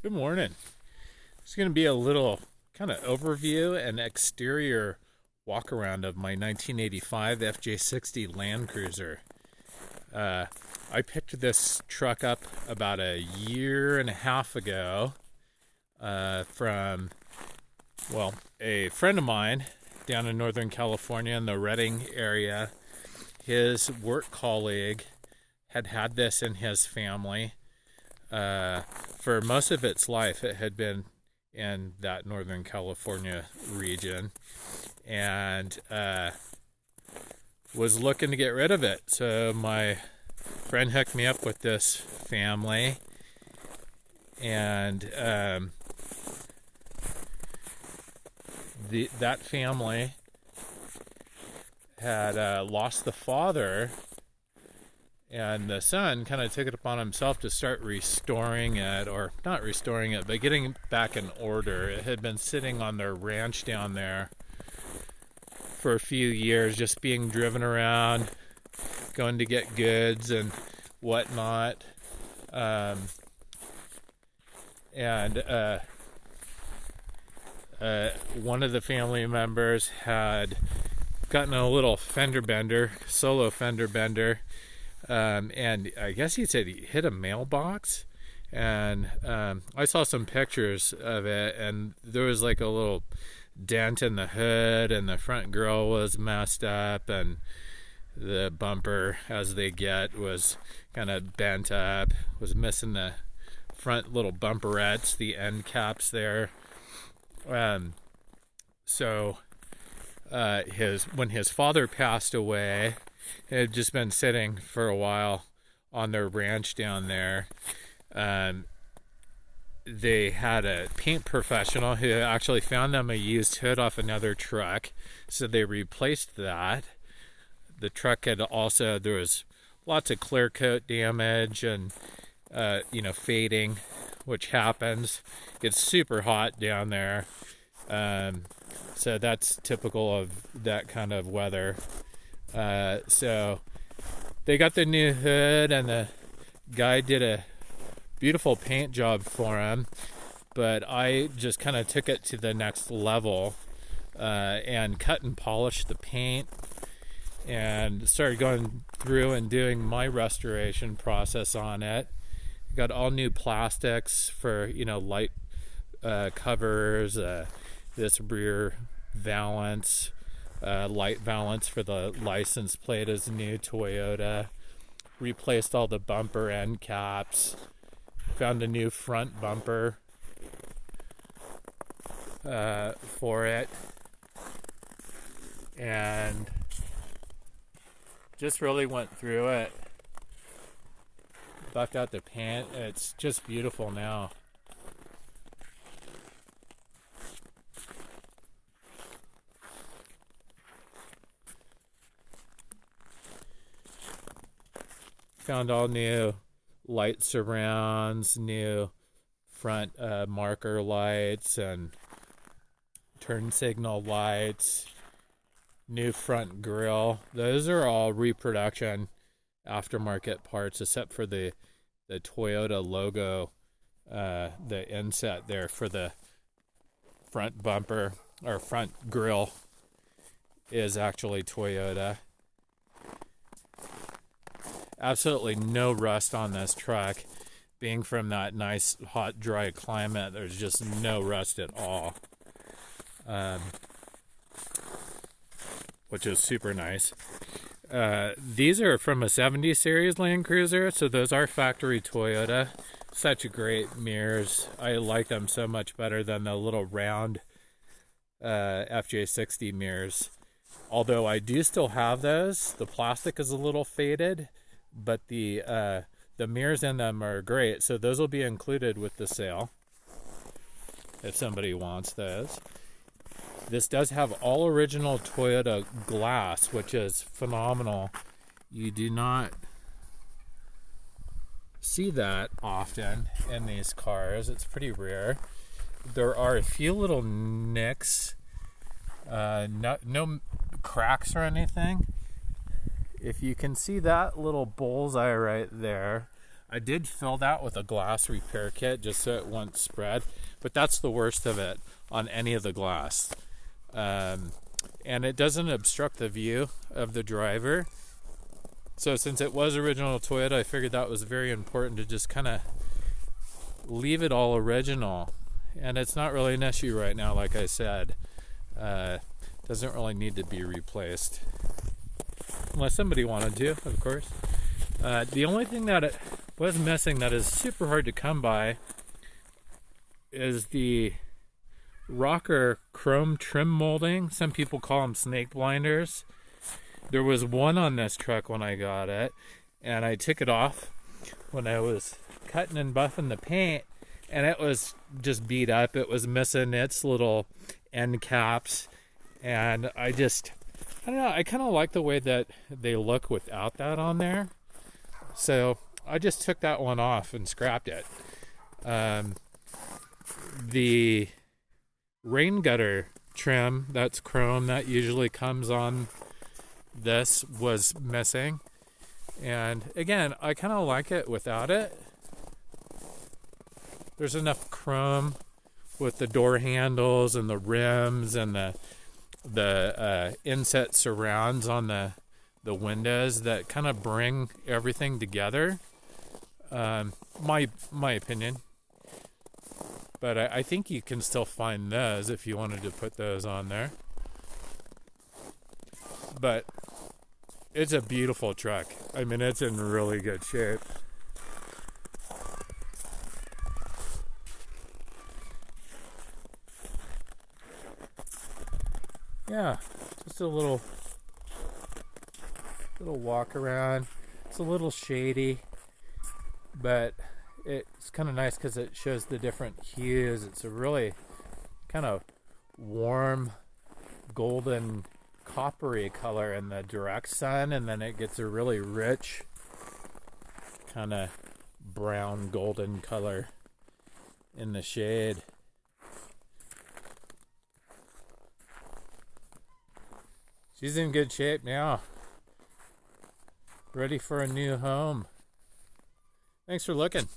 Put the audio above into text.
Good morning. It's going to be a little kind of overview and exterior walk around of my 1985 fj60 Land Cruiser. I picked this truck up about a year and a half ago from, a friend of mine down in Northern California in the Redding area. His work colleague had this in his family. For most of its life, it had been in that Northern California region, and was looking to get rid of it. So my friend hooked me up with this family, and that family had lost the father, and the son kind of took it upon himself to start restoring it, or not restoring it, but getting it back in order. It had been sitting on their ranch down there for a few years, just being driven around, going to get goods and whatnot. One of the family members had gotten a little solo fender bender, and I guess he said he hit a mailbox, and I saw some pictures of it, and there was like a little dent in the hood, and the front grille was messed up, and the bumper, as they get, was kind of bent up, was missing the front little bumperettes, the end caps there. So when his father passed away, it had just been sitting for a while on their ranch down there. They had a paint professional who actually found them a used hood off another truck, so they replaced that. The truck had also, there was lots of clear coat damage and fading, which happens. It's super hot down there, so that's typical of that kind of weather. So they got the new hood, and the guy did a beautiful paint job for him, but I just kind of took it to the next level and cut and polished the paint, and started going through and doing my restoration process on it. Got all new plastics for light covers, this rear valance, light valance for the license plate is new Toyota. Replaced all the bumper end caps. Found a new front bumper for it, and just really went through it. Buffed out the paint. It's just beautiful now. Found all new light surrounds, new front marker lights and turn signal lights, new front grille. Those are all reproduction aftermarket parts, except for the Toyota logo, the inset there for the front bumper or front grille is actually Toyota. Absolutely no rust on this truck. Being from that nice, hot, dry climate, there's just no rust at all, which is super nice. These are from a 70 series Land Cruiser, so those are factory Toyota. Such great mirrors. I like them so much better than the little round fj60 mirrors. Although I do still have those. The plastic is a little faded, but the mirrors in them are great, so those will be included with the sale if somebody wants those. This does have all original Toyota glass, which is phenomenal. You do not see that often in these cars. It's pretty rare. There are a few little nicks, no cracks or anything. If you can see that little bullseye right there, I did fill that with a glass repair kit just so it wouldn't spread, but that's the worst of it on any of the glass. And it doesn't obstruct the view of the driver. So since it was original Toyota, I figured that was very important to just kind of leave it all original. And it's not really an issue right now, like I said. Doesn't really need to be replaced. Unless somebody wanted to, of course. The only thing that it was missing that is super hard to come by is the rocker chrome trim molding. Some people call them snake blinders. There was one on this truck when I got it, and I took it off when I was cutting and buffing the paint, and it was just beat up. It was missing its little end caps, and I don't know, I kind of like the way that they look without that on there. So I just took that one off and scrapped it. The rain gutter trim, that's chrome, that usually comes on this, was missing. And again, I kind of like it without it. There's enough chrome with the door handles and the rims and the inset surrounds on the windows that kind of bring everything together. My opinion. But I think you can still find those if you wanted to put those on there. But it's a beautiful truck. I mean, it's in really good shape. Yeah, just a little walk around. It's a little shady, but it's kind of nice because it shows the different hues. It's a really kind of warm golden coppery color in the direct sun, and then it gets a really rich kind of brown golden color in the shade. She's in good shape now. Ready for a new home. Thanks for looking.